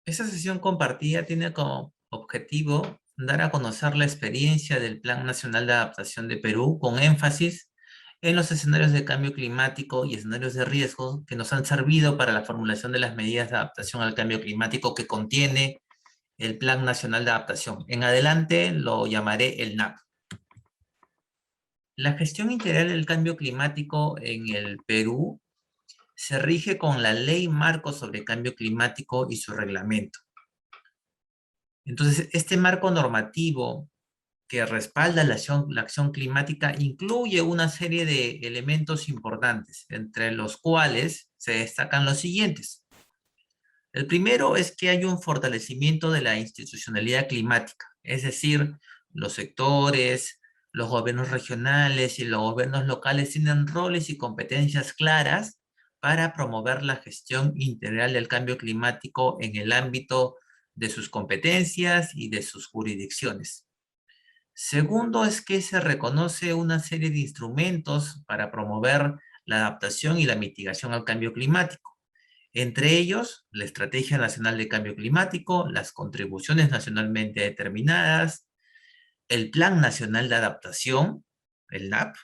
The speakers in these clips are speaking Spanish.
Esta sesión compartida tiene como objetivo dar a conocer la experiencia del Plan Nacional de Adaptación de Perú con énfasis en los escenarios de cambio climático y escenarios de riesgo que nos han servido para la formulación de las medidas de adaptación al cambio climático que contiene el Plan Nacional de Adaptación. En adelante lo llamaré el NAP. La gestión integral del cambio climático en el Perú se rige con la Ley Marco sobre Cambio Climático y su reglamento. Entonces, este marco normativo que respalda la acción climática incluye una serie de elementos importantes, entre los cuales se destacan los siguientes. El primero es que hay un fortalecimiento de la institucionalidad climática, es decir, los sectores, los gobiernos regionales y los gobiernos locales tienen roles y competencias claras para promover la gestión integral del cambio climático en el ámbito de sus competencias y de sus jurisdicciones. Segundo es que se reconoce una serie de instrumentos para promover la adaptación y la mitigación al cambio climático. Entre ellos, la Estrategia Nacional de Cambio Climático, las contribuciones nacionalmente determinadas, el Plan Nacional de Adaptación, el NAP,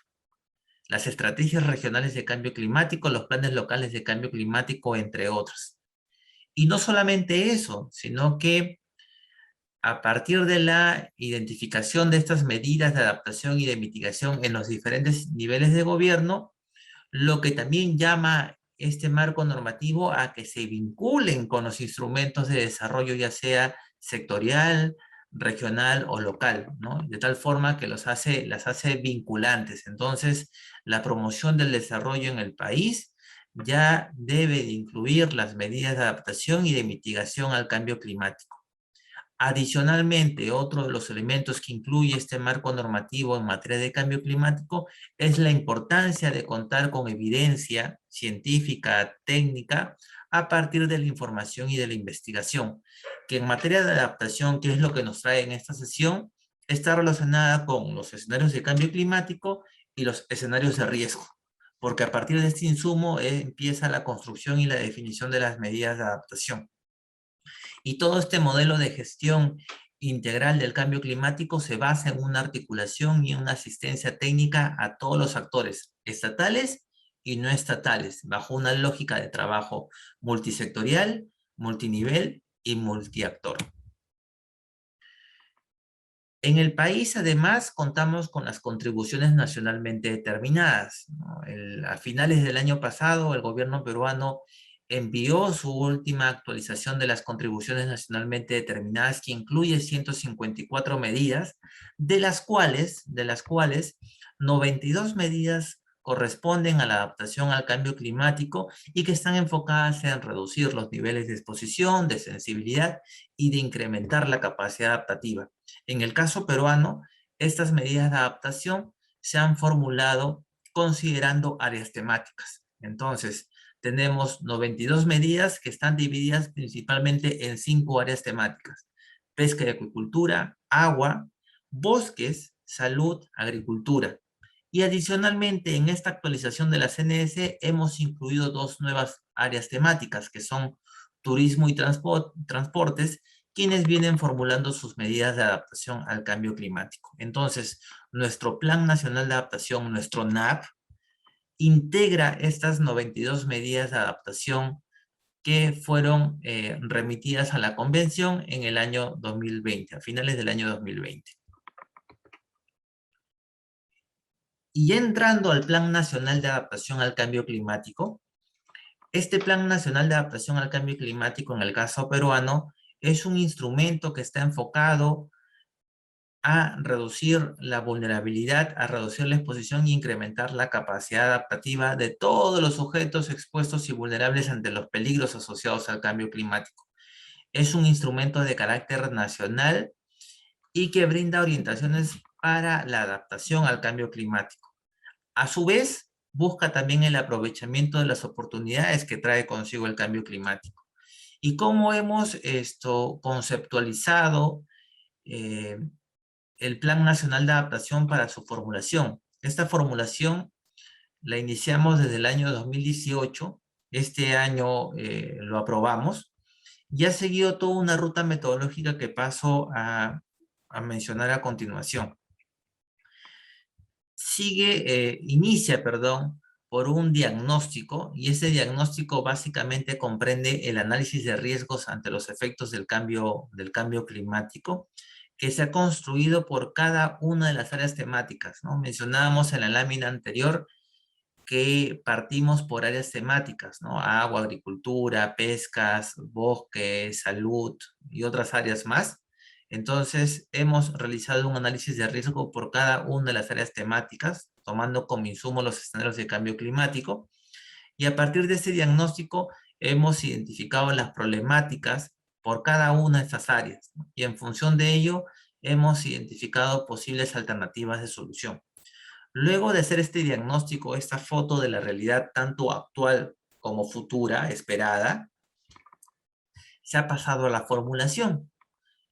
las estrategias regionales de cambio climático, los planes locales de cambio climático, entre otros. Y no solamente eso, sino que a partir de la identificación de estas medidas de adaptación y de mitigación en los diferentes niveles de gobierno, lo que también llama este marco normativo a que se vinculen con los instrumentos de desarrollo, ya sea sectorial, regional o local, ¿no? De tal forma que las hace vinculantes. Entonces, la promoción del desarrollo en el país ya debe de incluir las medidas de adaptación y de mitigación al cambio climático. Adicionalmente, otro de los elementos que incluye este marco normativo en materia de cambio climático es la importancia de contar con evidencia científica, técnica, a partir de la información y de la investigación, que en materia de adaptación, que es lo que nos trae en esta sesión, está relacionada con los escenarios de cambio climático y los escenarios de riesgo, porque a partir de este insumo empieza la construcción y la definición de las medidas de adaptación. Y todo este modelo de gestión integral del cambio climático se basa en una articulación y una asistencia técnica a todos los actores, estatales y no estatales, bajo una lógica de trabajo multisectorial, multinivel y multiactor. En el país, además, contamos con las contribuciones nacionalmente determinadas, ¿no? A finales del año pasado, el gobierno peruano envió su última actualización de las contribuciones nacionalmente determinadas, que incluye 154 medidas, de las cuales 92 medidas corresponden a la adaptación al cambio climático y que están enfocadas en reducir los niveles de exposición, de sensibilidad y de incrementar la capacidad adaptativa. En el caso peruano, estas medidas de adaptación se han formulado considerando áreas temáticas. Entonces, tenemos 92 medidas que están divididas principalmente en 5 áreas temáticas: pesca y acuicultura, agua, bosques, salud, agricultura. Y adicionalmente, en esta actualización de la CNS hemos incluido 2 nuevas áreas temáticas, que son turismo y transportes, quienes vienen formulando sus medidas de adaptación al cambio climático. Entonces, nuestro Plan Nacional de Adaptación, nuestro NAP, integra estas 92 medidas de adaptación que fueron remitidas a la convención en el año 2020, a finales del año 2020. Y ya entrando al Plan Nacional de Adaptación al Cambio Climático, este Plan Nacional de Adaptación al Cambio Climático, en el caso peruano, es un instrumento que está enfocado a reducir la vulnerabilidad, a reducir la exposición y incrementar la capacidad adaptativa de todos los sujetos expuestos y vulnerables ante los peligros asociados al cambio climático. Es un instrumento de carácter nacional y que brinda orientaciones para la adaptación al cambio climático. A su vez, busca también el aprovechamiento de las oportunidades que trae consigo el cambio climático. Y cómo hemos conceptualizado eh, el Plan Nacional de Adaptación para su formulación. Esta formulación la iniciamos desde el año 2018, este año lo aprobamos, y ha seguido toda una ruta metodológica que paso a mencionar a continuación. Inicia, perdón, por un diagnóstico, y ese diagnóstico básicamente comprende el análisis de riesgos ante los efectos del cambio climático, que se ha construido por cada una de las áreas temáticas, ¿no? Mencionábamos en la lámina anterior que partimos por áreas temáticas, ¿no? Agua, agricultura, pescas, bosque, salud y otras áreas más. Entonces, hemos realizado un análisis de riesgo por cada una de las áreas temáticas, tomando como insumo los escenarios de cambio climático. Y a partir de ese diagnóstico, hemos identificado las problemáticas por cada una de estas áreas, ¿no? Y en función de ello, hemos identificado posibles alternativas de solución. Luego de hacer este diagnóstico, esta foto de la realidad tanto actual como futura, esperada, se ha pasado a la formulación.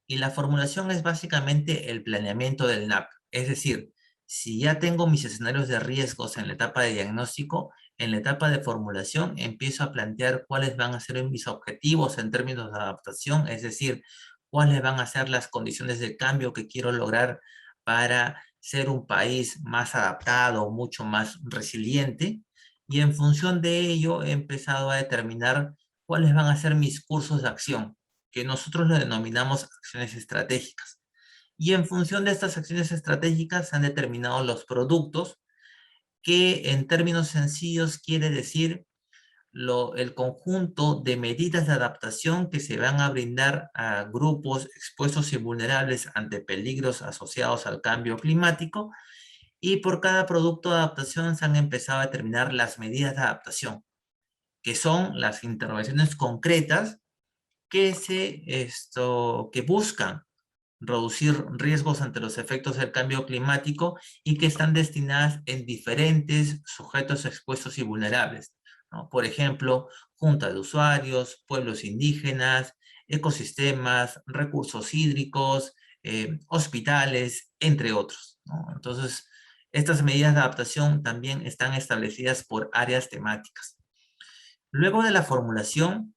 Y la formulación es básicamente el planeamiento del NAP. Es decir, si ya tengo mis escenarios de riesgos en la etapa de diagnóstico, en la etapa de formulación empiezo a plantear cuáles van a ser mis objetivos en términos de adaptación, es decir, cuáles van a ser las condiciones de cambio que quiero lograr para ser un país más adaptado, mucho más resiliente. Y en función de ello he empezado a determinar cuáles van a ser mis cursos de acción, que nosotros lo denominamos acciones estratégicas. Y en función de estas acciones estratégicas se han determinado los productos, que en términos sencillos quiere decir el conjunto de medidas de adaptación que se van a brindar a grupos expuestos y vulnerables ante peligros asociados al cambio climático. Y por cada producto de adaptación se han empezado a determinar las medidas de adaptación, que son las intervenciones concretas que buscan reducir riesgos ante los efectos del cambio climático y que están destinadas en diferentes sujetos expuestos y vulnerables, ¿no? Por ejemplo, junta de usuarios, pueblos indígenas, ecosistemas, recursos hídricos, hospitales, entre otros, ¿no? Entonces, estas medidas de adaptación también están establecidas por áreas temáticas. Luego de la formulación,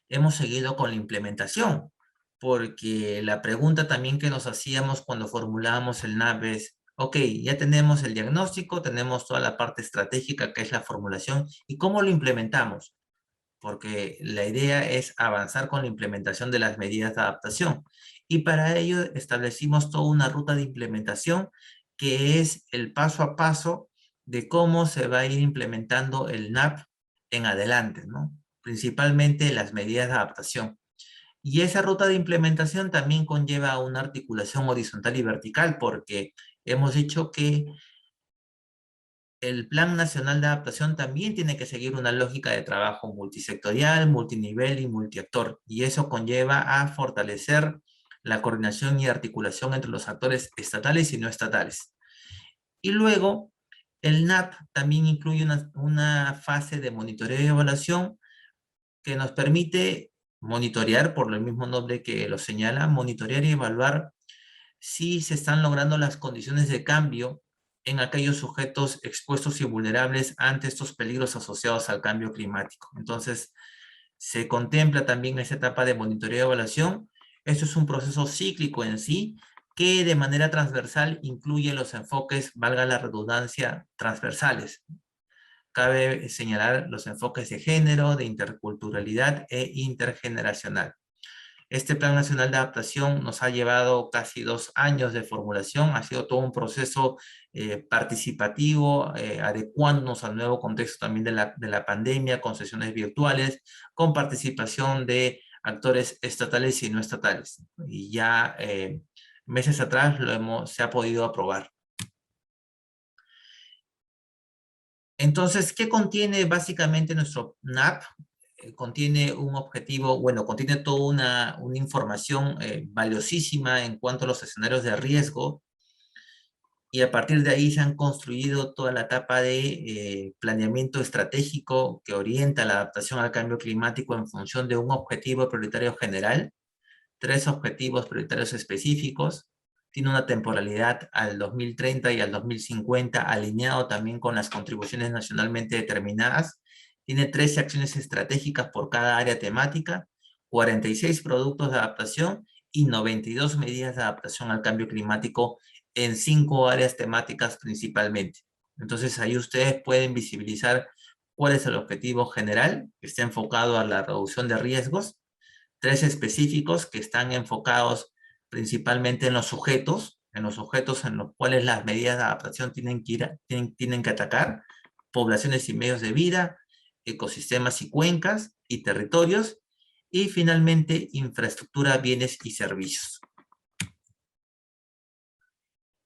hemos seguido con la implementación, porque la pregunta también que nos hacíamos cuando formulábamos el NAP es, ok, ya tenemos el diagnóstico, tenemos toda la parte estratégica que es la formulación, ¿y cómo lo implementamos? Porque la idea es avanzar con la implementación de las medidas de adaptación. Y para ello establecimos toda una ruta de implementación que es el paso a paso de cómo se va a ir implementando el NAP en adelante, ¿no? Principalmente las medidas de adaptación. Y esa ruta de implementación también conlleva una articulación horizontal y vertical, porque hemos dicho que el Plan Nacional de Adaptación también tiene que seguir una lógica de trabajo multisectorial, multinivel y multiactor, y eso conlleva a fortalecer la coordinación y articulación entre los actores estatales y no estatales. Y luego, el NAP también incluye una fase de monitoreo y evaluación que nos permite monitorear, por el mismo nombre que lo señala, monitorear y evaluar si se están logrando las condiciones de cambio en aquellos sujetos expuestos y vulnerables ante estos peligros asociados al cambio climático. Entonces, se contempla también esa etapa de monitoreo y evaluación. Esto es un proceso cíclico en sí, que de manera transversal incluye los enfoques, valga la redundancia, transversales. Cabe señalar los enfoques de género, de interculturalidad e intergeneracional. Este Plan Nacional de Adaptación nos ha llevado casi 2 años de formulación, ha sido todo un proceso participativo, adecuándonos al nuevo contexto también de la pandemia, con sesiones virtuales, con participación de actores estatales y no estatales. Y ya meses atrás se ha podido aprobar. Entonces, ¿qué contiene básicamente nuestro NAP? Contiene un objetivo, bueno, contiene toda una información valiosísima en cuanto a los escenarios de riesgo, y a partir de ahí se han construido toda la etapa de planeamiento estratégico que orienta la adaptación al cambio climático en función de un objetivo prioritario general, 3 objetivos prioritarios específicos, tiene una temporalidad al 2030 y al 2050, alineado también con las contribuciones nacionalmente determinadas, tiene 13 acciones estratégicas por cada área temática, 46 productos de adaptación y 92 medidas de adaptación al cambio climático en 5 áreas temáticas principalmente. Entonces ahí ustedes pueden visibilizar cuál es el objetivo general, que está enfocado a la reducción de riesgos, 3 específicos que están enfocados principalmente en los sujetos en los cuales las medidas de adaptación tienen que atacar, poblaciones y medios de vida, ecosistemas y cuencas y territorios, y finalmente infraestructura, bienes y servicios.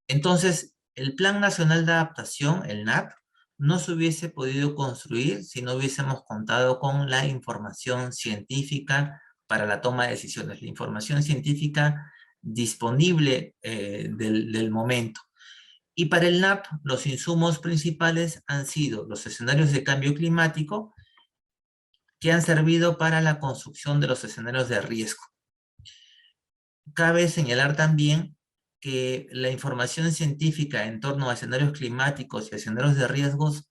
Entonces, el Plan Nacional de Adaptación, el NAP, no se hubiese podido construir si no hubiésemos contado con la información científica para la toma de decisiones, la información científica disponible del momento. Y para el NAP, los insumos principales han sido los escenarios de cambio climático que han servido para la construcción de los escenarios de riesgo. Cabe señalar también que la información científica en torno a escenarios climáticos y escenarios de riesgos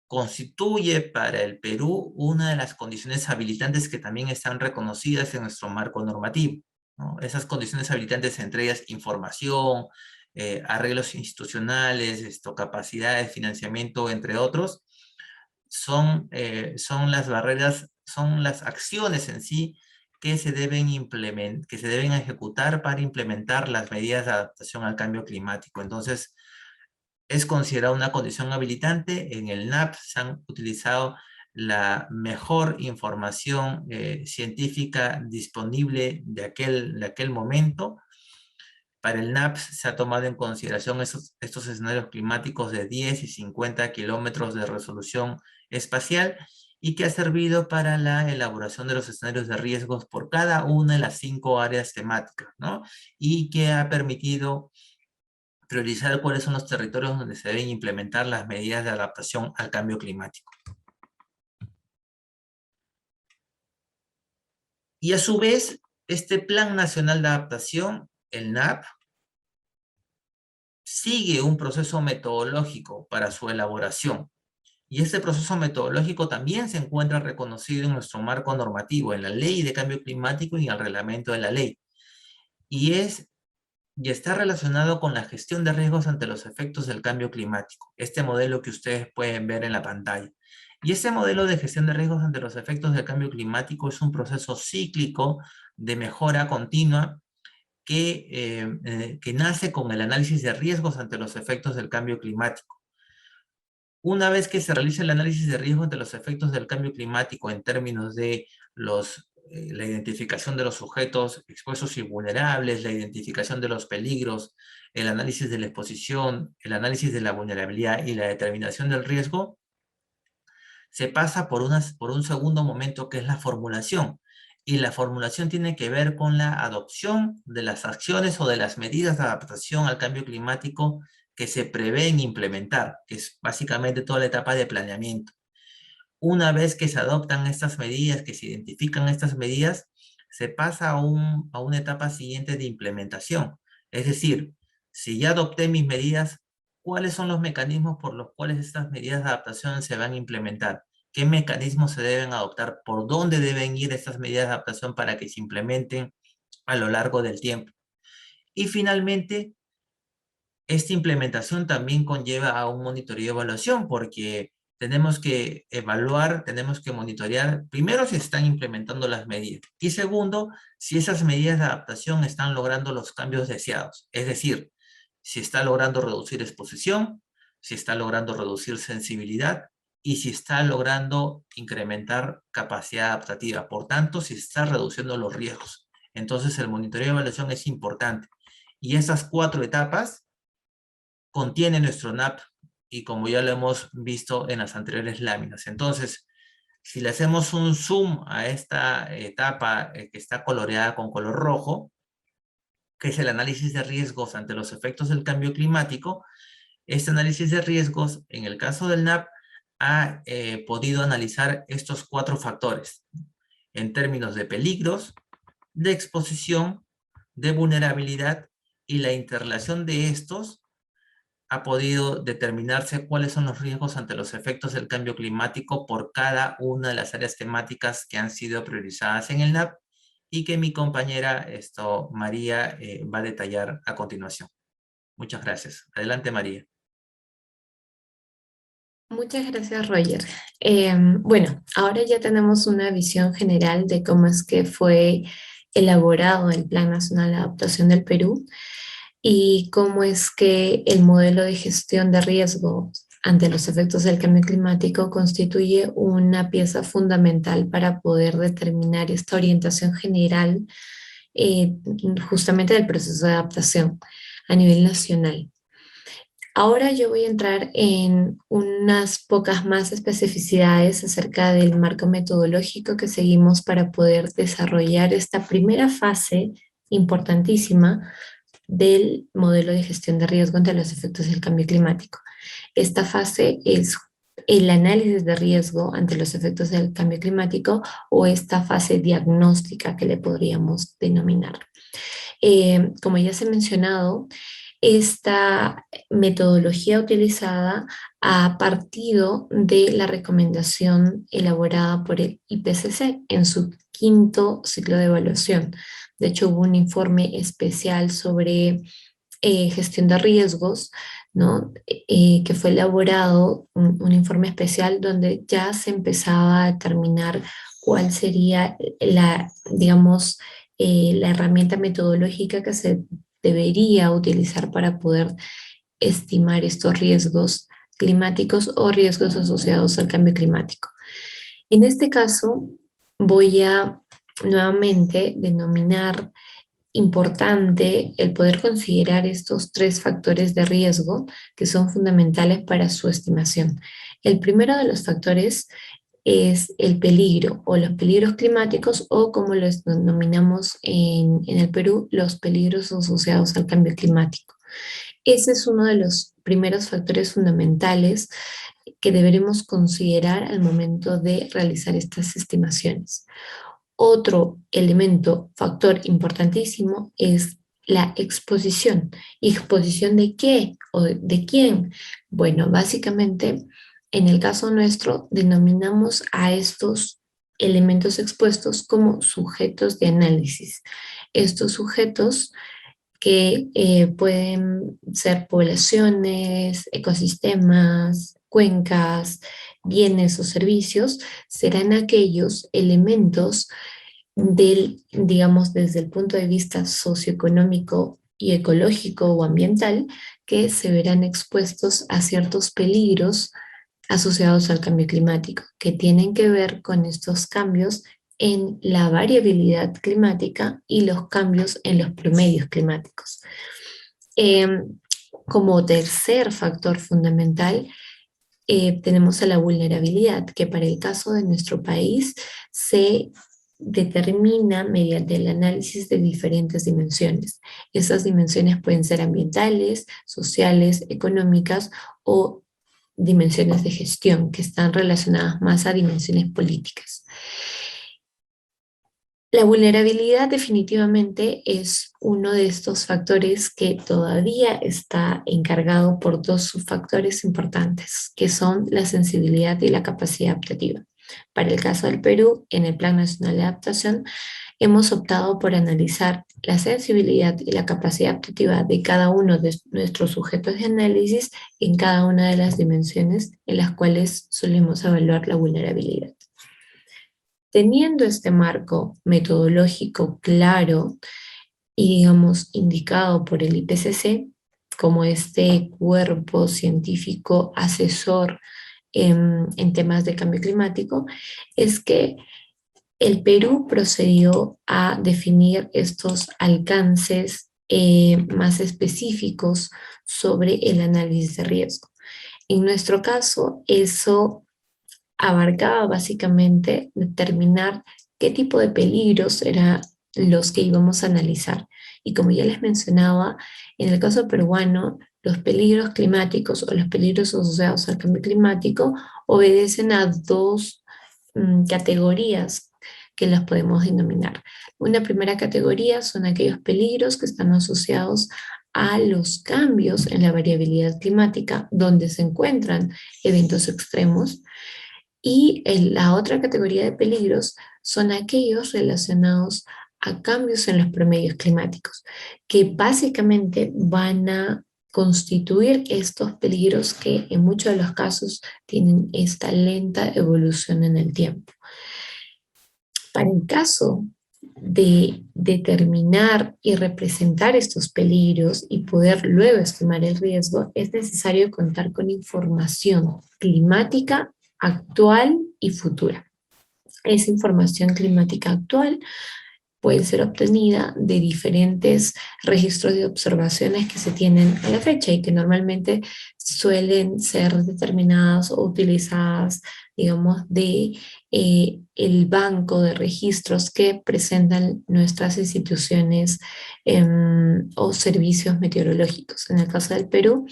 constituye para el Perú una de las condiciones habilitantes que también están reconocidas en nuestro marco normativo, ¿no? Esas condiciones habilitantes, entre ellas información, arreglos institucionales, capacidades, financiamiento, entre otros, son las barreras, son las acciones en sí que se deben que se deben ejecutar para implementar las medidas de adaptación al cambio climático. Entonces, es considerada una condición habilitante. En el NAP se han utilizado la mejor información científica disponible de aquel momento. Para el NAP se ha tomado en consideración estos escenarios climáticos de 10 y 50 kilómetros de resolución espacial y que ha servido para la elaboración de los escenarios de riesgos por cada una de las 5 áreas temáticas, ¿no? Y que ha permitido priorizar cuáles son los territorios donde se deben implementar las medidas de adaptación al cambio climático. Y a su vez, este Plan Nacional de Adaptación, el NAP, sigue un proceso metodológico para su elaboración. Y este proceso metodológico también se encuentra reconocido en nuestro marco normativo, en la Ley de Cambio Climático y en el reglamento de la ley. Y está relacionado con la gestión de riesgos ante los efectos del cambio climático. Este modelo que ustedes pueden ver en la pantalla. Y este modelo de gestión de riesgos ante los efectos del cambio climático es un proceso cíclico de mejora continua que nace con el análisis de riesgos ante los efectos del cambio climático. Una vez que se realiza el análisis de riesgo ante los efectos del cambio climático en términos de la identificación de los sujetos expuestos y vulnerables, la identificación de los peligros, el análisis de la exposición, el análisis de la vulnerabilidad y la determinación del riesgo, se pasa por un segundo momento que es la formulación. Y la formulación tiene que ver con la adopción de las acciones o de las medidas de adaptación al cambio climático que se prevén implementar, que es básicamente toda la etapa de planeamiento. Una vez que se adoptan estas medidas, que se identifican estas medidas, se pasa a una etapa siguiente de implementación. Es decir, si ya adopté mis medidas, ¿cuáles son los mecanismos por los cuales estas medidas de adaptación se van a implementar? ¿Qué mecanismos se deben adoptar? ¿Por dónde deben ir estas medidas de adaptación para que se implementen a lo largo del tiempo? Y finalmente, esta implementación también conlleva a un monitoreo y evaluación, porque tenemos que evaluar, tenemos que monitorear, primero, si están implementando las medidas, y segundo, si esas medidas de adaptación están logrando los cambios deseados. Es decir, si está logrando reducir exposición, si está logrando reducir sensibilidad, y si está logrando incrementar capacidad adaptativa. Por tanto, si está reduciendo los riesgos. Entonces, el monitoreo y evaluación es importante. Y esas 4 etapas contiene nuestro NAP y como ya lo hemos visto en las anteriores láminas. Entonces, si le hacemos un zoom a esta etapa que está coloreada con color rojo, que es el análisis de riesgos ante los efectos del cambio climático, este análisis de riesgos, en el caso del NAP, ha podido analizar estos 4 factores en términos de peligros, de exposición, de vulnerabilidad y la interrelación de estos ha podido determinarse cuáles son los riesgos ante los efectos del cambio climático por cada una de las áreas temáticas que han sido priorizadas en el NAP y que mi compañera María va a detallar a continuación. Muchas gracias. Adelante, María. Muchas gracias, Roger. Bueno, ahora ya tenemos una visión general de cómo es que fue elaborado el Plan Nacional de Adaptación del Perú y cómo es que el modelo de gestión de riesgo ante los efectos del cambio climático constituye una pieza fundamental para poder determinar esta orientación general eh, justamente del proceso de adaptación a nivel nacional. Ahora yo voy a entrar en unas pocas más especificidades acerca del marco metodológico que seguimos para poder desarrollar esta primera fase importantísima del modelo de gestión de riesgo ante los efectos del cambio climático. Esta fase es el análisis de riesgo ante los efectos del cambio climático o esta fase diagnóstica que le podríamos denominar. Como ya se ha mencionado, esta metodología utilizada ha partido de la recomendación elaborada por el IPCC en su quinto ciclo de evaluación. De hecho, hubo un informe especial sobre gestión de riesgos, ¿no? Que fue elaborado, un informe especial donde ya se empezaba a determinar cuál sería la, digamos, la herramienta metodológica que se debería utilizar para poder estimar estos riesgos climáticos o riesgos asociados al cambio climático. En este caso, voy a nuevamente denominar importante el poder considerar estos tres factores de riesgo que son fundamentales para su estimación. El primero de los factores es el peligro o los peligros climáticos o como los denominamos en el Perú, los peligros asociados al cambio climático. Ese es uno de los primeros factores fundamentales que deberemos considerar al momento de realizar estas estimaciones. Otro elemento, factor importantísimo, es la exposición. ¿Exposición de qué o de quién? Bueno, básicamente, en el caso nuestro, denominamos a estos elementos expuestos como sujetos de análisis. Estos sujetos que pueden ser poblaciones, ecosistemas, cuencas, bienes o servicios, serán aquellos elementos del, digamos, desde el punto de vista socioeconómico y ecológico o ambiental, que se verán expuestos a ciertos peligros asociados al cambio climático, que tienen que ver con estos cambios en la variabilidad climática y los cambios en los promedios climáticos. Eh, Como tercer factor fundamental, tenemos a la vulnerabilidad, que para el caso de nuestro país se determina mediante el análisis de diferentes dimensiones. Esas dimensiones pueden ser ambientales, sociales, económicas o dimensiones de gestión, que están relacionadas más a dimensiones políticas. La vulnerabilidad definitivamente es uno de estos factores que todavía está encargado por dos subfactores importantes, que son la sensibilidad y la capacidad adaptativa. Para el caso del Perú, en el Plan Nacional de Adaptación, hemos optado por analizar la sensibilidad y la capacidad adaptativa de cada uno de nuestros sujetos de análisis en cada una de las dimensiones en las cuales solemos evaluar la vulnerabilidad. Teniendo este marco metodológico claro y, digamos, indicado por el IPCC como este cuerpo científico asesor en temas de cambio climático, es que el Perú procedió a definir estos alcances más específicos sobre el análisis de riesgo. En nuestro caso, eso abarcaba básicamente determinar qué tipo de peligros eran los que íbamos a analizar. Y como ya les mencionaba, en el caso peruano, los peligros climáticos o los peligros asociados al cambio climático obedecen a dos categorías que las podemos denominar. Una primera categoría son aquellos peligros que están asociados a los cambios en la variabilidad climática, donde se encuentran eventos extremos, y la otra categoría de peligros son aquellos relacionados a cambios en los promedios climáticos, que básicamente van a constituir estos peligros que en muchos de los casos tienen esta lenta evolución en el tiempo. Para el caso de determinar y representar estos peligros y poder luego estimar el riesgo, es necesario contar con información climática actual y futura. Esa información climática actual puede ser obtenida de diferentes registros de observaciones que se tienen a la fecha y que normalmente suelen ser determinadas o utilizadas, digamos, de el banco de registros que presentan nuestras instituciones o servicios meteorológicos. En el caso del Perú,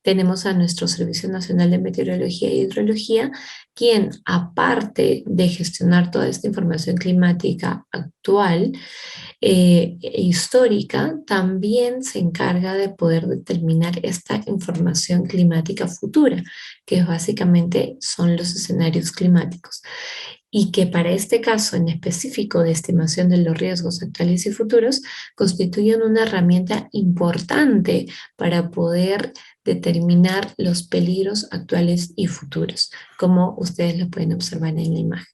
tenemos a nuestro Servicio Nacional de Meteorología e Hidrología, quien, aparte de gestionar toda esta información climática actual e histórica, también se encarga de poder determinar esta información climática futura, que básicamente son los escenarios climáticos. Y que para este caso en específico de estimación de los riesgos actuales y futuros constituyen una herramienta importante para poder determinar los peligros actuales y futuros, como ustedes lo pueden observar en la imagen.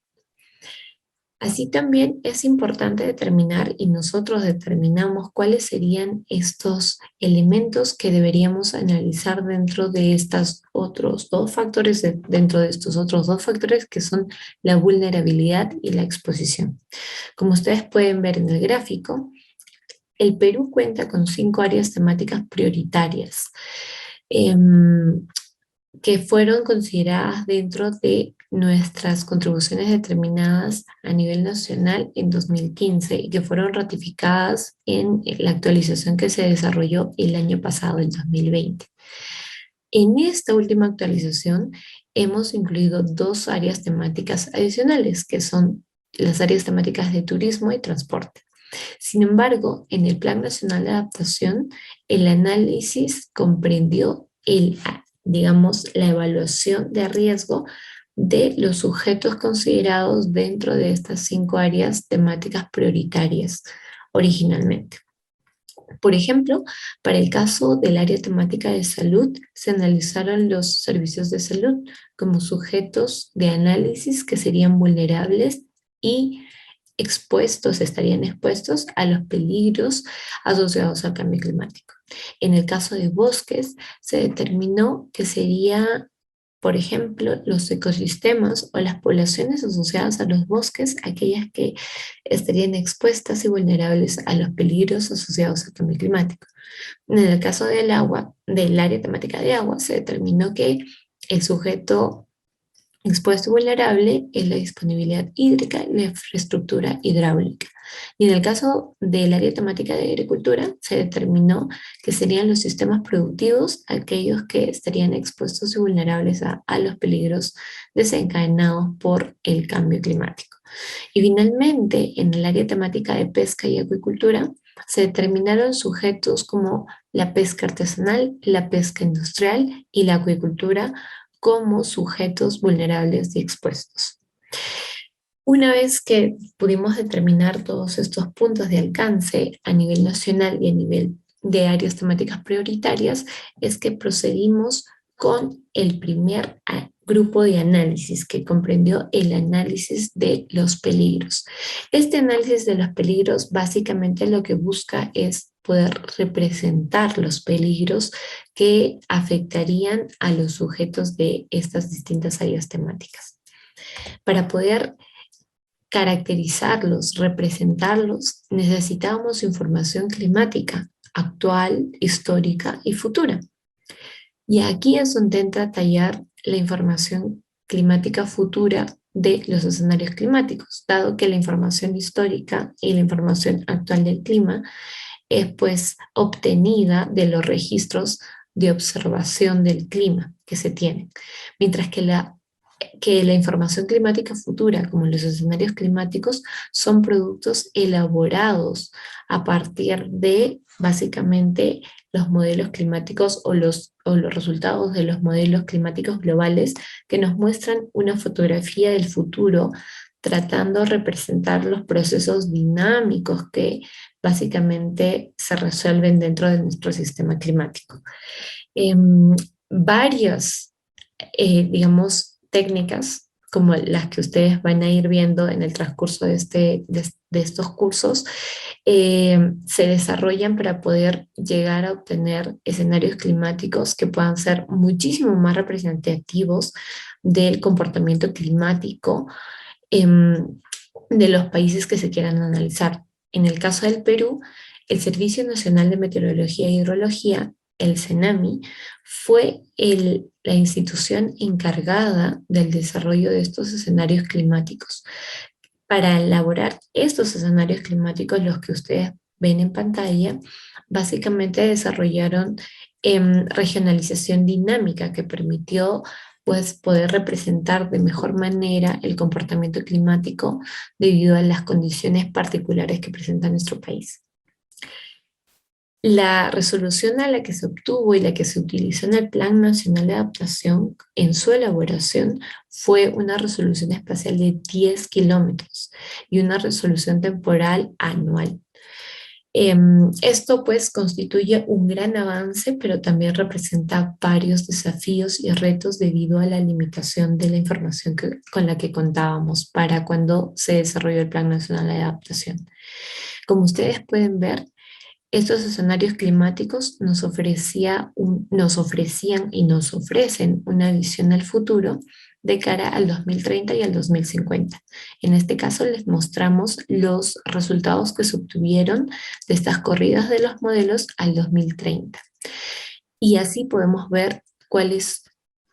Así también es importante determinar, y nosotros determinamos cuáles serían estos elementos que deberíamos analizar dentro de estos otros dos factores, que son la vulnerabilidad y la exposición. Como ustedes pueden ver en el gráfico, el Perú cuenta con 5 áreas temáticas prioritarias que fueron consideradas dentro de nuestras contribuciones determinadas a nivel nacional en 2015 y que fueron ratificadas en la actualización que se desarrolló el año pasado, el 2020. En esta última actualización hemos incluido 2 áreas temáticas adicionales, que son las áreas temáticas de turismo y transporte. Sin embargo, en el Plan Nacional de Adaptación, el análisis comprendió la evaluación de riesgo de los sujetos considerados dentro de estas 5 áreas temáticas prioritarias originalmente. Por ejemplo, para el caso del área temática de salud, se analizaron los servicios de salud como sujetos de análisis que serían vulnerables y estarían expuestos a los peligros asociados al cambio climático. En el caso de bosques, se determinó que sería, por ejemplo, los ecosistemas o las poblaciones asociadas a los bosques, aquellas que estarían expuestas y vulnerables a los peligros asociados al cambio climático. En el caso del agua, del área temática de agua, se determinó que el sujeto expuesto y vulnerable es la disponibilidad hídrica y la infraestructura hidráulica. Y en el caso del área temática de agricultura, se determinó que serían los sistemas productivos aquellos que estarían expuestos y vulnerables a los peligros desencadenados por el cambio climático. Y finalmente, en el área temática de pesca y acuicultura, se determinaron sujetos como la pesca artesanal, la pesca industrial y la acuicultura como sujetos vulnerables y expuestos. Una vez que pudimos determinar todos estos puntos de alcance a nivel nacional y a nivel de áreas temáticas prioritarias, es que procedimos con el primer grupo de análisis que comprendió el análisis de los peligros. Este análisis de los peligros básicamente lo que busca es poder representar los peligros que afectarían a los sujetos de estas distintas áreas temáticas. Para poder caracterizarlos, representarlos, necesitamos información climática actual, histórica y futura. Y aquí es donde entra a tallar la información climática futura de los escenarios climáticos, dado que la información histórica y la información actual del clima es pues obtenida de los registros de observación del clima que se tienen, mientras que la información climática futura, como los escenarios climáticos, son productos elaborados a partir de básicamente los modelos climáticos o los resultados de los modelos climáticos globales que nos muestran una fotografía del futuro tratando de representar los procesos dinámicos que básicamente se resuelven dentro de nuestro sistema climático. Varias, digamos, técnicas como las que ustedes van a ir viendo en el transcurso de estos cursos, se desarrollan para poder llegar a obtener escenarios climáticos que puedan ser muchísimo más representativos del comportamiento climático de los países que se quieran analizar. En el caso del Perú, el Servicio Nacional de Meteorología e Hidrología, el CENAMI, fue la institución encargada del desarrollo de estos escenarios climáticos. Para elaborar estos escenarios climáticos, los que ustedes ven en pantalla, básicamente desarrollaron regionalización dinámica que permitió pues, poder representar de mejor manera el comportamiento climático debido a las condiciones particulares que presenta nuestro país. La resolución a la que se obtuvo y la que se utilizó en el Plan Nacional de Adaptación en su elaboración fue una resolución espacial de 10 kilómetros y una resolución temporal anual. Esto pues constituye un gran avance, pero también representa varios desafíos y retos debido a la limitación de la información con la que contábamos para cuando se desarrolló el Plan Nacional de Adaptación. Como ustedes pueden ver, estos escenarios climáticos nos ofrecían y nos ofrecen una visión al futuro de cara al 2030 y al 2050. En este caso les mostramos los resultados que se obtuvieron de estas corridas de los modelos al 2030. Y así podemos ver cuáles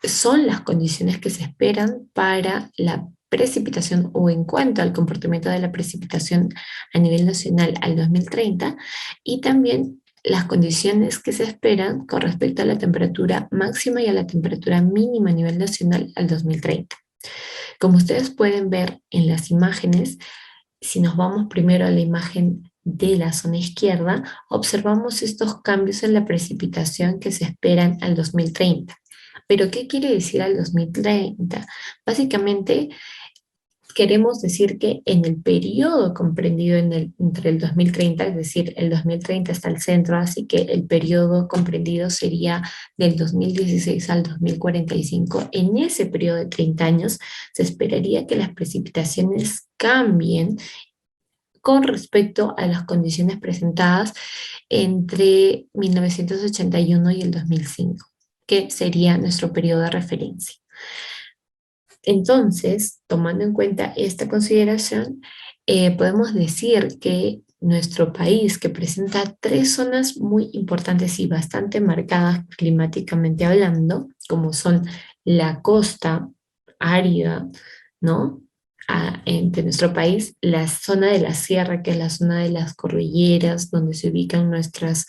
son las condiciones que se esperan para la precipitación o en cuanto al comportamiento de la precipitación a nivel nacional al 2030 y también las condiciones que se esperan con respecto a la temperatura máxima y a la temperatura mínima a nivel nacional al 2030. Como ustedes pueden ver en las imágenes, si nos vamos primero a la imagen de la zona izquierda, observamos estos cambios en la precipitación que se esperan al 2030. ¿Pero qué quiere decir al 2030? Básicamente, queremos decir que en el periodo comprendido entre el 2030, es decir, el 2030 está al centro, así que el periodo comprendido sería del 2016 al 2045. En ese periodo de 30 años se esperaría que las precipitaciones cambien con respecto a las condiciones presentadas entre 1981 y el 2005, que sería nuestro periodo de referencia. Entonces, tomando en cuenta esta consideración, podemos decir que nuestro país, que presenta tres zonas muy importantes y bastante marcadas climáticamente hablando, como son la costa árida, ¿no? De nuestro país, la zona de la sierra, que es la zona de las cordilleras, donde se ubican nuestras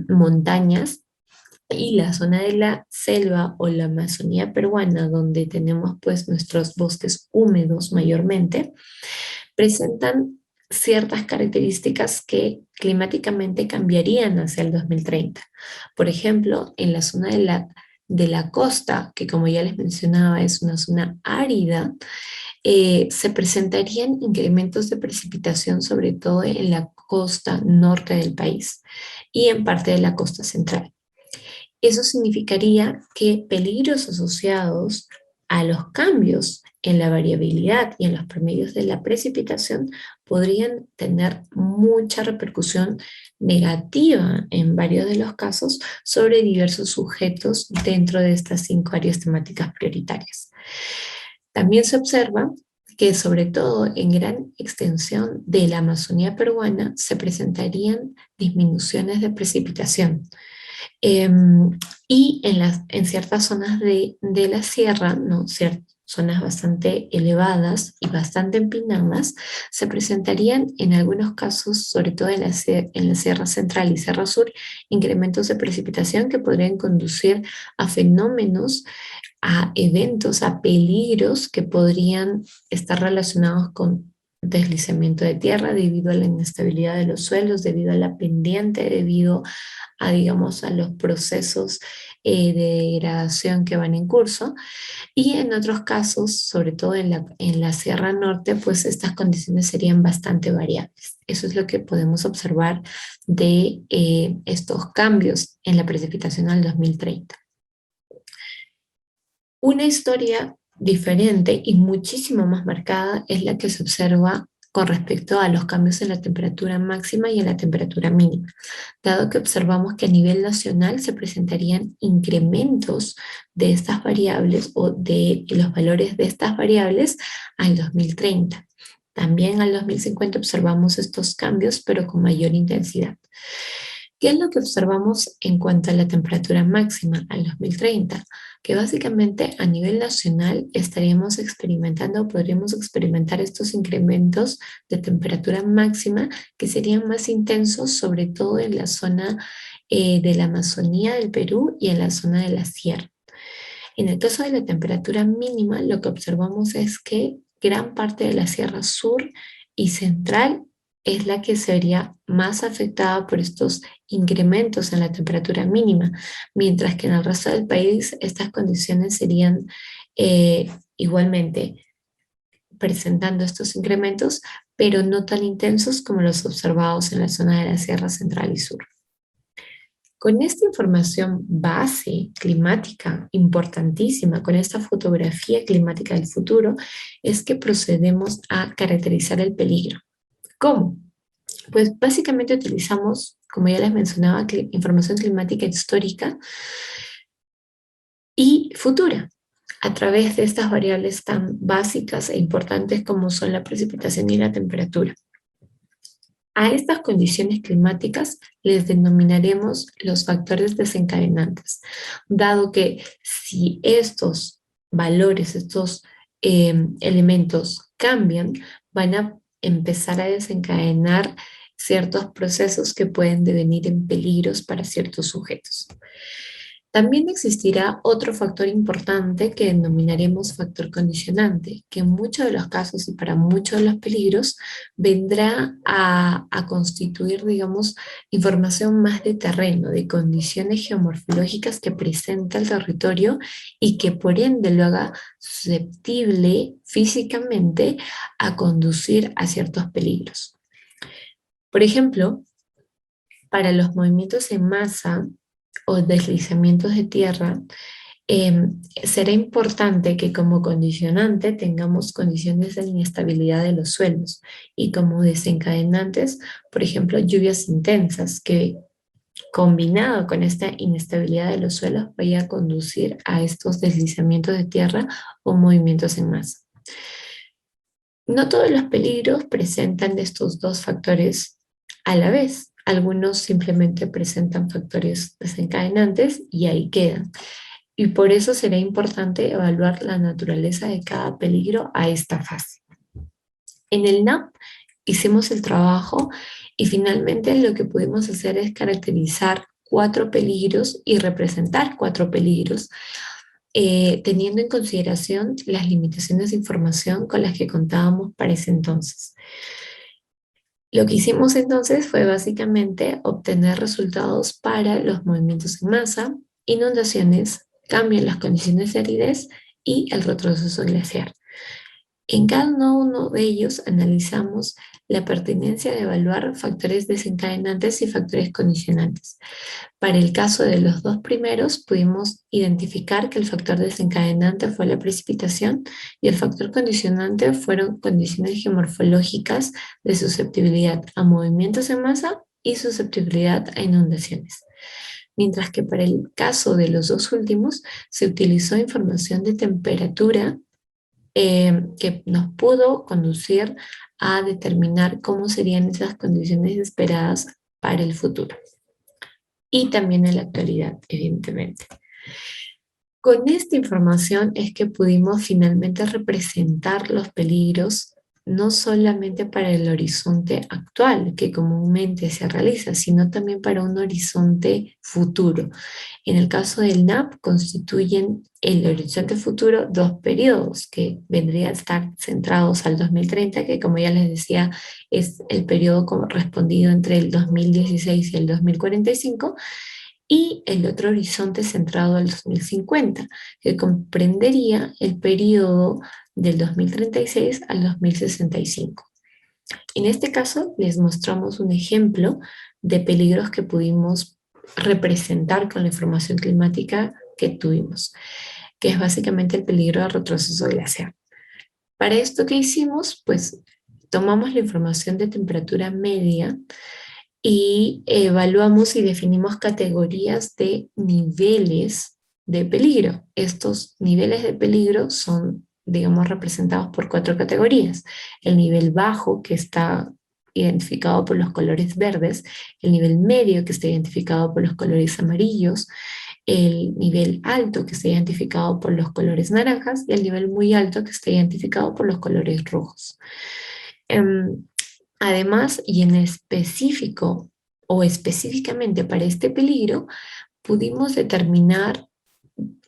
montañas, y la zona de la selva o la Amazonía peruana, donde tenemos pues nuestros bosques húmedos mayormente, presentan ciertas características que climáticamente cambiarían hacia el 2030. Por ejemplo, en la zona de la costa, que como ya les mencionaba es una zona árida, se presentarían incrementos de precipitación, sobre todo en la costa norte del país y en parte de la costa central. Eso significaría que peligros asociados a los cambios en la variabilidad y en los promedios de la precipitación podrían tener mucha repercusión negativa en varios de los casos sobre diversos sujetos dentro de estas 5 áreas temáticas prioritarias. También se observa que sobre todo en gran extensión de la Amazonía peruana se presentarían disminuciones de precipitación. Y en ciertas zonas de la sierra, ¿no? Zonas bastante elevadas y bastante empinadas, se presentarían en algunos casos, sobre todo en la Sierra Central y Sierra Sur, incrementos de precipitación que podrían conducir a fenómenos, a eventos, a peligros que podrían estar relacionados con deslizamiento de tierra debido a la inestabilidad de los suelos, debido a la pendiente, debido a, digamos, a los procesos de degradación que van en curso. Y en otros casos, sobre todo en la Sierra Norte, pues estas condiciones serían bastante variables. Eso es lo que podemos observar de estos cambios en la precipitación al 2030. Una historia diferente y muchísimo más marcada es la que se observa con respecto a los cambios en la temperatura máxima y en la temperatura mínima, dado que observamos que a nivel nacional se presentarían incrementos de estas variables o de los valores de estas variables al 2030. También al 2050 observamos estos cambios, pero con mayor intensidad. ¿Qué es lo que observamos en cuanto a la temperatura máxima al 2030? Que básicamente a nivel nacional estaríamos experimentando, podríamos experimentar estos incrementos de temperatura máxima que serían más intensos, sobre todo en la zona de la Amazonía del Perú y en la zona de la sierra. En el caso de la temperatura mínima, lo que observamos es que gran parte de la Sierra Sur y Central es la que sería más afectada por estos incrementos en la temperatura mínima, mientras que en el resto del país estas condiciones serían igualmente presentando estos incrementos, pero no tan intensos como los observados en la zona de la Sierra Central y Sur. Con esta información base climática importantísima, con esta fotografía climática del futuro, es que procedemos a caracterizar el peligro. ¿Cómo? Pues básicamente utilizamos, como ya les mencionaba, información climática histórica y futura, a través de estas variables tan básicas e importantes como son la precipitación y la temperatura. A estas condiciones climáticas les denominaremos los factores desencadenantes, dado que si estos valores, estos elementos cambian, van a empezar a desencadenar ciertos procesos que pueden devenir en peligros para ciertos sujetos. También existirá otro factor importante que denominaremos factor condicionante, que en muchos de los casos y para muchos de los peligros vendrá a constituir, digamos, información más de terreno, de condiciones geomorfológicas que presenta el territorio y que por ende lo haga susceptible físicamente a conducir a ciertos peligros. Por ejemplo, para los movimientos en masa, o deslizamientos de tierra, será importante que como condicionante tengamos condiciones de inestabilidad de los suelos y como desencadenantes, por ejemplo, lluvias intensas que combinado con esta inestabilidad de los suelos vaya a conducir a estos deslizamientos de tierra o movimientos en masa. No todos los peligros presentan estos dos factores a la vez. Algunos simplemente presentan factores desencadenantes y ahí quedan. Y por eso será importante evaluar la naturaleza de cada peligro a esta fase. En el NAP hicimos el trabajo y finalmente lo que pudimos hacer es caracterizar 4 peligros y representar 4 peligros, teniendo en consideración las limitaciones de información con las que contábamos para ese entonces. Lo que hicimos entonces fue básicamente obtener resultados para los movimientos en masa, inundaciones, cambio en las condiciones de aridez y el retroceso glaciar. En cada uno de ellos analizamos la pertinencia de evaluar factores desencadenantes y factores condicionantes. Para el caso de los dos primeros, pudimos identificar que el factor desencadenante fue la precipitación y el factor condicionante fueron condiciones geomorfológicas de susceptibilidad a movimientos en masa y susceptibilidad a inundaciones. Mientras que para el caso de los dos últimos, se utilizó información de temperatura que nos pudo conducir a determinar cómo serían esas condiciones esperadas para el futuro. Y también en la actualidad, evidentemente. Con esta información es que pudimos finalmente representar los peligros no solamente para el horizonte actual que comúnmente se realiza, sino también para un horizonte futuro. En el caso del NAP, constituyen el horizonte futuro dos periodos que vendrían a estar centrados al 2030, que como ya les decía, es el periodo correspondido entre el 2016 y el 2045, y el otro horizonte centrado al 2050, que comprendería el periodo del 2036 al 2065. En este caso, les mostramos un ejemplo de peligros que pudimos representar con la información climática que tuvimos, que es básicamente el peligro de retroceso glaciar. Para esto que hicimos, pues tomamos la información de temperatura media y evaluamos y definimos categorías de niveles de peligro. Estos niveles de peligro son, digamos, representados por cuatro categorías. El nivel bajo, que está identificado por los colores verdes, el nivel medio, que está identificado por los colores amarillos, el nivel alto, que está identificado por los colores naranjas, y el nivel muy alto, que está identificado por los colores rojos. Em, Además, y en específico o específicamente para este peligro, pudimos determinar,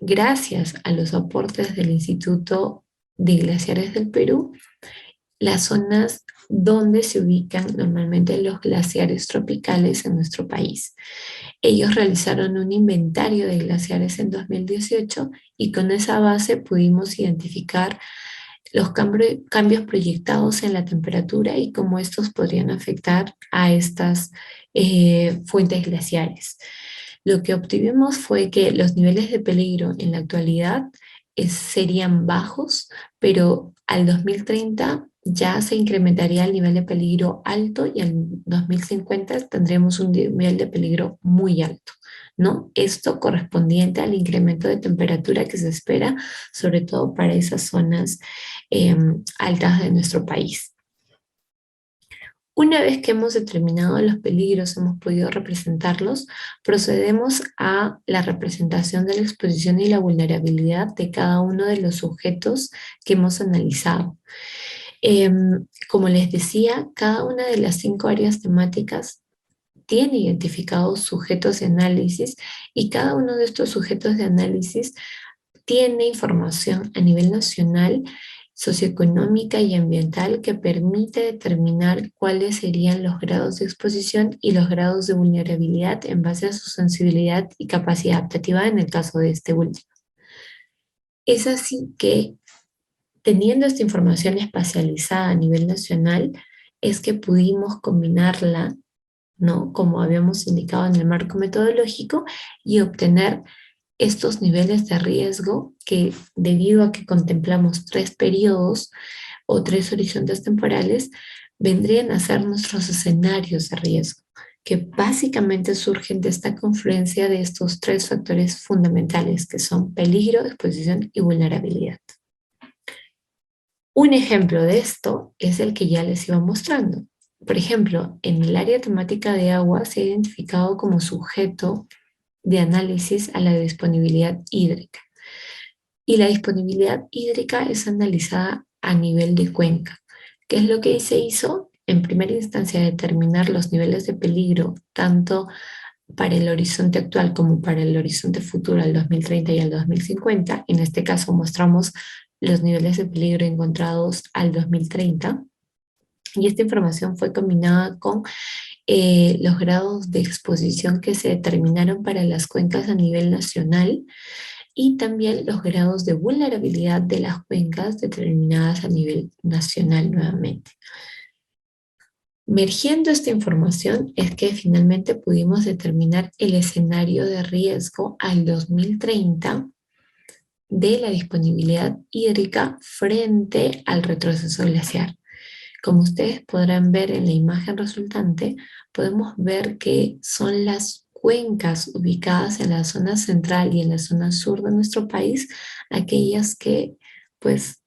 gracias a los aportes del Instituto de Glaciares del Perú, las zonas donde se ubican normalmente los glaciares tropicales en nuestro país. Ellos realizaron un inventario de glaciares en 2018 y con esa base pudimos identificar los cambios proyectados en la temperatura y cómo estos podrían afectar a estas fuentes glaciares. Lo que obtuvimos fue que los niveles de peligro en la actualidad serían bajos, pero al 2030 ya se incrementaría el nivel de peligro alto y al 2050 tendremos un nivel de peligro muy alto, ¿no? Esto correspondiente al incremento de temperatura que se espera, sobre todo para esas zonas eh, altas de nuestro país. Una vez que hemos determinado los peligros, hemos podido representarlos, procedemos a la representación de la exposición y la vulnerabilidad de cada uno de los sujetos que hemos analizado. Como les decía, cada una de las 5 áreas temáticas tiene identificados sujetos de análisis y cada uno de estos sujetos de análisis tiene información a nivel nacional, socioeconómica y ambiental que permite determinar cuáles serían los grados de exposición y los grados de vulnerabilidad en base a su sensibilidad y capacidad adaptativa en el caso de este último. Es así que, teniendo esta información espacializada a nivel nacional, es que pudimos combinarla, ¿no? Como habíamos indicado en el marco metodológico, y obtener estos niveles de riesgo que, debido a que contemplamos 3 periodos o 3 horizontes temporales, vendrían a ser nuestros escenarios de riesgo, que básicamente surgen de esta confluencia de estos 3 factores fundamentales, que son peligro, exposición y vulnerabilidad. Un ejemplo de esto es el que ya les iba mostrando. Por ejemplo, en el área temática de agua se ha identificado como sujeto de análisis a la disponibilidad hídrica. Y la disponibilidad hídrica es analizada a nivel de cuenca. ¿Qué es lo que se hizo? En primera instancia, determinar los niveles de peligro, tanto para el horizonte actual como para el horizonte futuro al 2030 y al 2050. En este caso mostramos los niveles de peligro encontrados al 2030. Y esta información fue combinada con los grados de exposición que se determinaron para las cuencas a nivel nacional y también los grados de vulnerabilidad de las cuencas determinadas a nivel nacional nuevamente. Mergiendo esta información es que finalmente pudimos determinar el escenario de riesgo al 2030 de la disponibilidad hídrica frente al retroceso glaciar. Como ustedes podrán ver en la imagen resultante, podemos ver que son las cuencas ubicadas en la zona central y en la zona sur de nuestro país aquellas que pues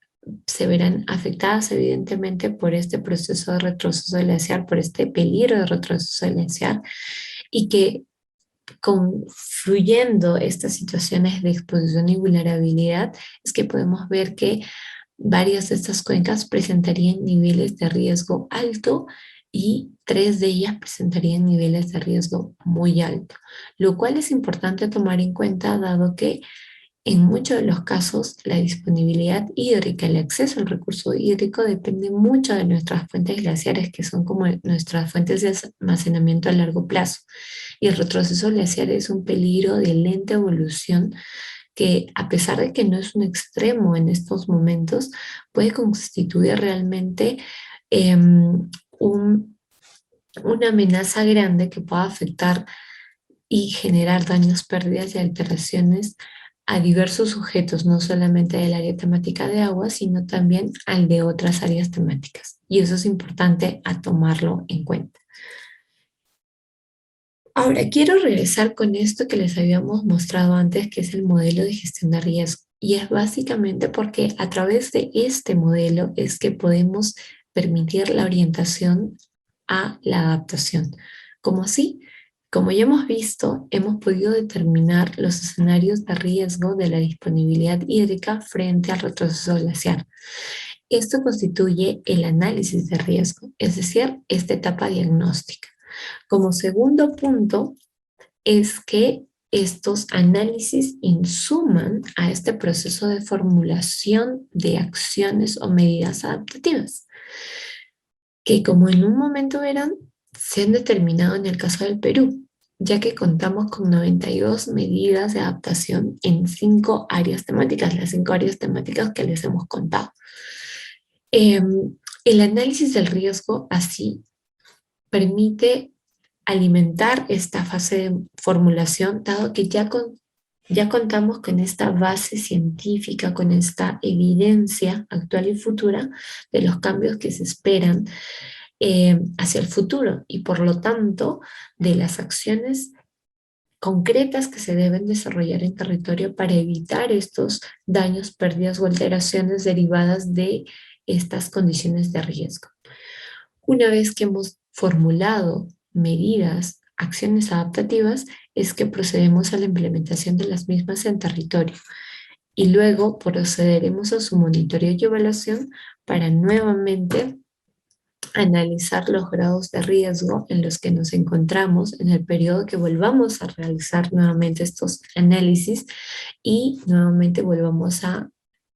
se verán afectadas evidentemente por este proceso de retroceso glaciar, por este peligro de retroceso glaciar, y que confluyendo estas situaciones de exposición y vulnerabilidad es que podemos ver que Varias de estas cuencas presentarían niveles de riesgo alto y 3 de ellas presentarían niveles de riesgo muy alto, lo cual es importante tomar en cuenta dado que en muchos de los casos la disponibilidad hídrica, el acceso al recurso hídrico depende mucho de nuestras fuentes glaciares, que son como nuestras fuentes de almacenamiento a largo plazo. Y el retroceso glaciar es un peligro de lenta evolución que, a pesar de que no es un extremo en estos momentos, puede constituir realmente un, una amenaza grande que pueda afectar y generar daños, pérdidas y alteraciones a diversos sujetos, no solamente del área temática de agua, sino también al de otras áreas temáticas. Y eso es importante a tomarlo en cuenta. Ahora, quiero regresar con esto que les habíamos mostrado antes, que es el modelo de gestión de riesgo. Y es básicamente porque a través de este modelo es que podemos permitir la orientación a la adaptación. ¿Cómo así? Como ya hemos visto, hemos podido determinar los escenarios de riesgo de la disponibilidad hídrica frente al retroceso glaciar. Esto constituye el análisis de riesgo, es decir, esta etapa diagnóstica. Como segundo punto, es que estos análisis insuman a este proceso de formulación de acciones o medidas adaptativas, que como en un momento eran, se han determinado en el caso del Perú, ya que contamos con 92 medidas de adaptación en 5 áreas temáticas, las 5 áreas temáticas que les hemos contado. El análisis del riesgo así permite alimentar esta fase de formulación, dado que ya contamos con esta base científica, con esta evidencia actual y futura de los cambios que se esperan hacia el futuro y por lo tanto de las acciones concretas que se deben desarrollar en territorio para evitar estos daños, pérdidas o alteraciones derivadas de estas condiciones de riesgo. Una vez que hemos formulado medidas, acciones adaptativas, es que procedemos a la implementación de las mismas en territorio y luego procederemos a su monitoreo y evaluación para nuevamente analizar los grados de riesgo en los que nos encontramos en el periodo que volvamos a realizar nuevamente estos análisis y nuevamente volvamos a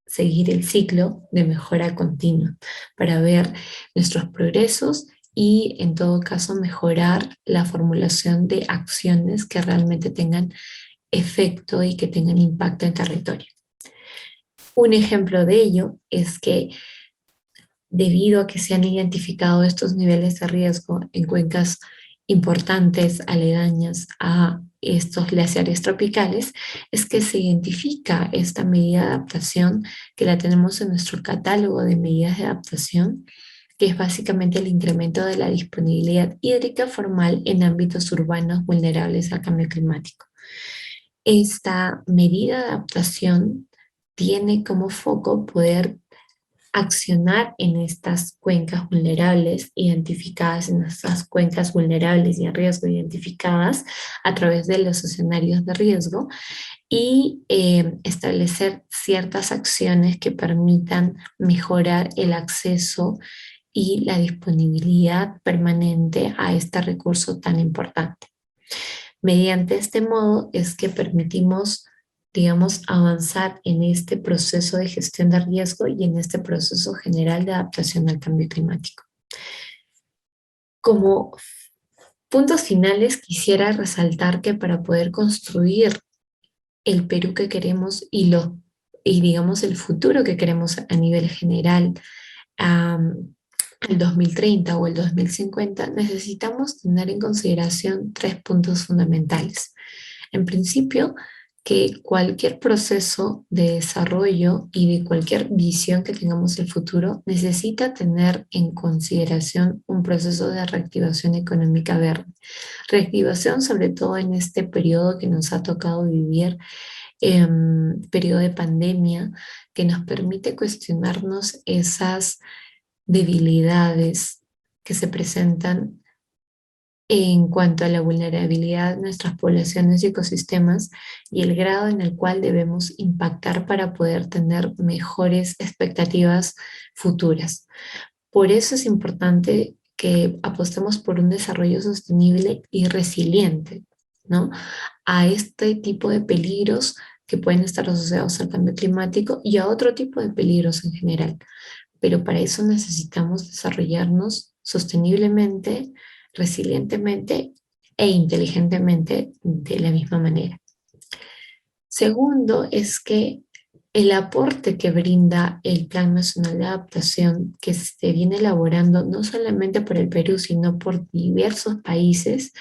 seguir el ciclo de mejora continua para ver nuestros progresos y en todo caso mejorar la formulación de acciones que realmente tengan efecto y que tengan impacto en territorio. Un ejemplo de ello es que debido a que se han identificado estos niveles de riesgo en cuencas importantes aledañas a estos glaciares tropicales, es que se identifica esta medida de adaptación que la tenemos en nuestro catálogo de medidas de adaptación, que es básicamente el incremento de la disponibilidad hídrica formal en ámbitos urbanos vulnerables al cambio climático. Esta medida de adaptación tiene como foco poder accionar en estas cuencas vulnerables identificadas, en estas cuencas vulnerables y en riesgo identificadas a través de los escenarios de riesgo y establecer ciertas acciones que permitan mejorar el acceso y la disponibilidad permanente a este recurso tan importante. Mediante este modo es que permitimos, digamos, avanzar en este proceso de gestión de riesgo y en este proceso general de adaptación al cambio climático. Como puntos finales, quisiera resaltar que para poder construir el Perú que queremos y digamos el futuro que queremos a nivel general, el 2030 o el 2050, necesitamos tener en consideración 3 puntos fundamentales. En principio, que cualquier proceso de desarrollo y de cualquier visión que tengamos del futuro necesita tener en consideración un proceso de reactivación económica verde. Reactivación sobre todo en este periodo que nos ha tocado vivir, periodo de pandemia, que nos permite cuestionarnos esas debilidades que se presentan en cuanto a la vulnerabilidad de nuestras poblaciones y ecosistemas y el grado en el cual debemos impactar para poder tener mejores expectativas futuras. Por eso es importante que apostemos por un desarrollo sostenible y resiliente, ¿no? A este tipo de peligros que pueden estar asociados al cambio climático y a otro tipo de peligros en general. Pero para eso necesitamos desarrollarnos sosteniblemente, resilientemente e inteligentemente de la misma manera. Segundo es que el aporte que brinda el Plan Nacional de Adaptación que se viene elaborando no solamente por el Perú, sino por diversos países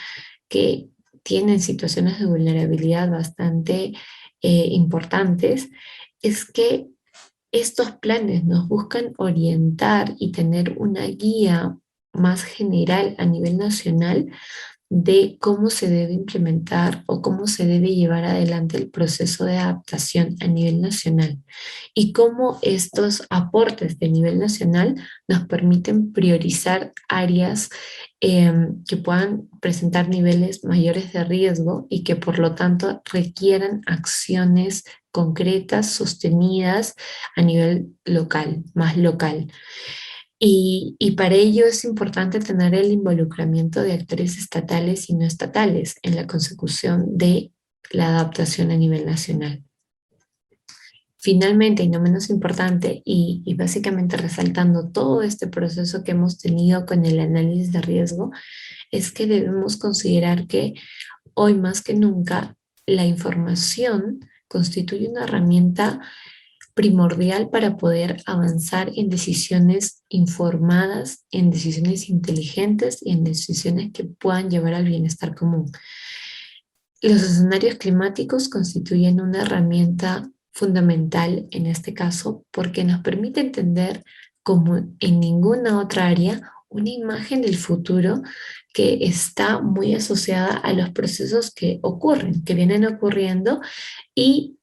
que tienen situaciones de vulnerabilidad bastante importantes, es que estos planes nos buscan orientar y tener una guía más general a nivel nacional de cómo se debe implementar o cómo se debe llevar adelante el proceso de adaptación a nivel nacional y cómo estos aportes de nivel nacional nos permiten priorizar áreas que puedan presentar niveles mayores de riesgo y que por lo tanto requieran acciones concretas, sostenidas a nivel local, más local. Y para ello es importante tener el involucramiento de actores estatales y no estatales en la consecución de la adaptación a nivel nacional. Finalmente, y no menos importante, y básicamente resaltando todo este proceso que hemos tenido con el análisis de riesgo, es que debemos considerar que hoy más que nunca la información constituye una herramienta primordial para poder avanzar en decisiones informadas, en decisiones inteligentes y en decisiones que puedan llevar al bienestar común. Los escenarios climáticos constituyen una herramienta fundamental en este caso porque nos permite entender como en ninguna otra área una imagen del futuro que está muy asociada a los procesos que ocurren, que vienen ocurriendo y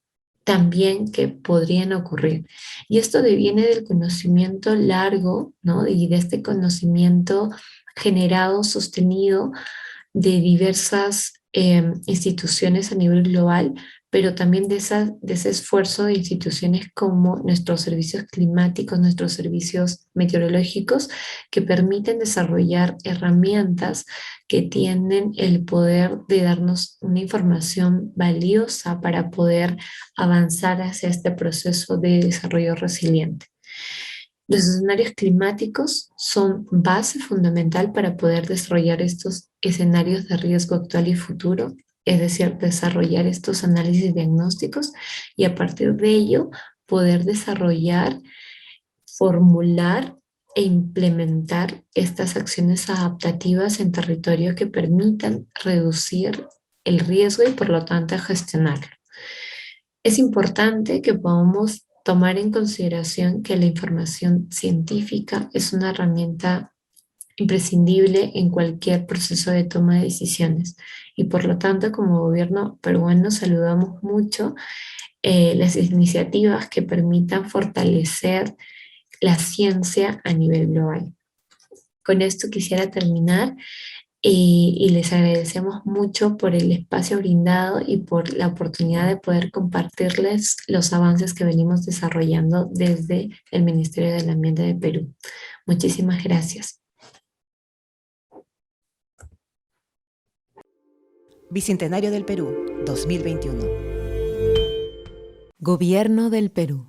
también que podrían ocurrir. Y esto deviene del conocimiento largo, ¿no? Y de este conocimiento generado, sostenido de diversas instituciones a nivel global, pero también de ese esfuerzo de instituciones como nuestros servicios climáticos, nuestros servicios meteorológicos, que permiten desarrollar herramientas que tienen el poder de darnos una información valiosa para poder avanzar hacia este proceso de desarrollo resiliente. Los escenarios climáticos son base fundamental para poder desarrollar estos escenarios de riesgo actual y futuro, es decir, desarrollar estos análisis diagnósticos y a partir de ello poder desarrollar, formular e implementar estas acciones adaptativas en territorio que permitan reducir el riesgo y por lo tanto gestionarlo. Es importante que podamos tomar en consideración que la información científica es una herramienta imprescindible en cualquier proceso de toma de decisiones y por lo tanto como gobierno peruano saludamos mucho las iniciativas que permitan fortalecer la ciencia a nivel global. Con esto quisiera terminar y les agradecemos mucho por el espacio brindado y por la oportunidad de poder compartirles los avances que venimos desarrollando desde el Ministerio del Ambiente de Perú. Muchísimas gracias. Bicentenario del Perú, 2021. Gobierno del Perú.